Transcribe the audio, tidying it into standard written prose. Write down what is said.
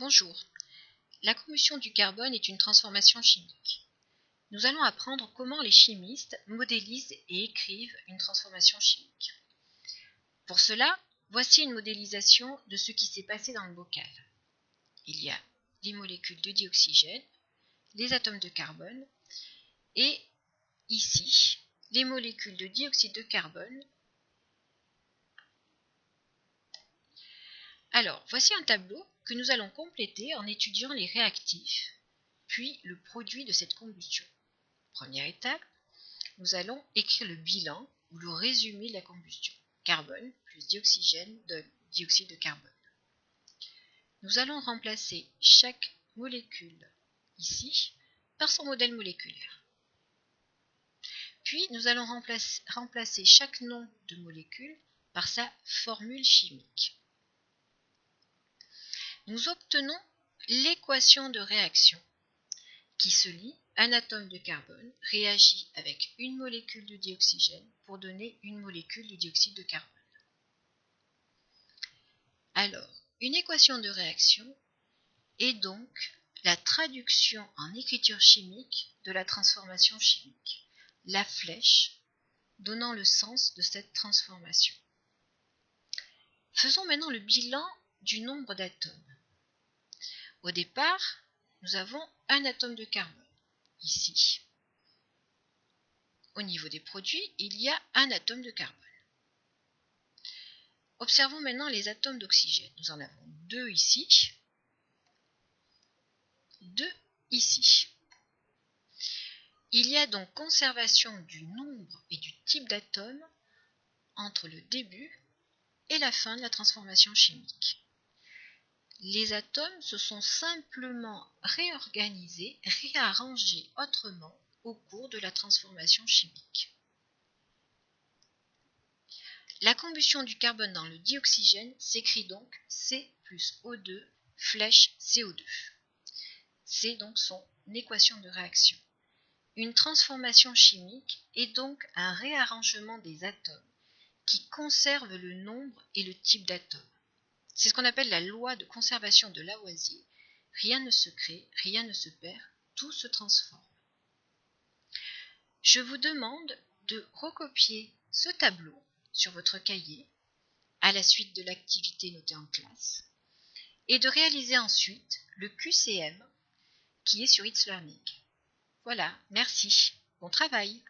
Bonjour. La combustion du carbone est une transformation chimique. Nous allons apprendre comment les chimistes modélisent et écrivent une transformation chimique. Pour cela, voici une modélisation de ce qui s'est passé dans le bocal. Il y a les molécules de dioxygène, les atomes de carbone et ici, les molécules de dioxyde de carbone. Alors, voici un tableau que nous allons compléter en étudiant les réactifs, puis le produit de cette combustion. Première étape, nous allons écrire le bilan ou le résumé de la combustion. Carbone plus dioxygène donne dioxyde de carbone. Nous allons remplacer chaque molécule ici par son modèle moléculaire. Puis nous allons remplacer chaque nom de molécule par sa formule chimique. Nous obtenons l'équation de réaction qui se lit: un atome de carbone réagit avec une molécule de dioxygène pour donner une molécule de dioxyde de carbone. Alors, une équation de réaction est donc la traduction en écriture chimique de la transformation chimique, la flèche donnant le sens de cette transformation. Faisons maintenant le bilan du nombre d'atomes. Au départ, nous avons un atome de carbone, ici. Au niveau des produits, il y a un atome de carbone. Observons maintenant les atomes d'oxygène. Nous en avons deux ici, deux ici. Il y a donc conservation du nombre et du type d'atomes entre le début et la fin de la transformation chimique. Les atomes se sont simplement réorganisés, réarrangés autrement au cours de la transformation chimique. La combustion du carbone dans le dioxygène s'écrit donc C plus O2 flèche CO2. C'est donc son équation de réaction. Une transformation chimique est donc un réarrangement des atomes qui conserve le nombre et le type d'atomes. C'est ce qu'on appelle la loi de conservation de Lavoisier. Rien ne se crée, rien ne se perd, tout se transforme. Je vous demande de recopier ce tableau sur votre cahier à la suite de l'activité notée en classe et de réaliser ensuite le QCM qui est sur It's Learning. Voilà, merci, bon travail.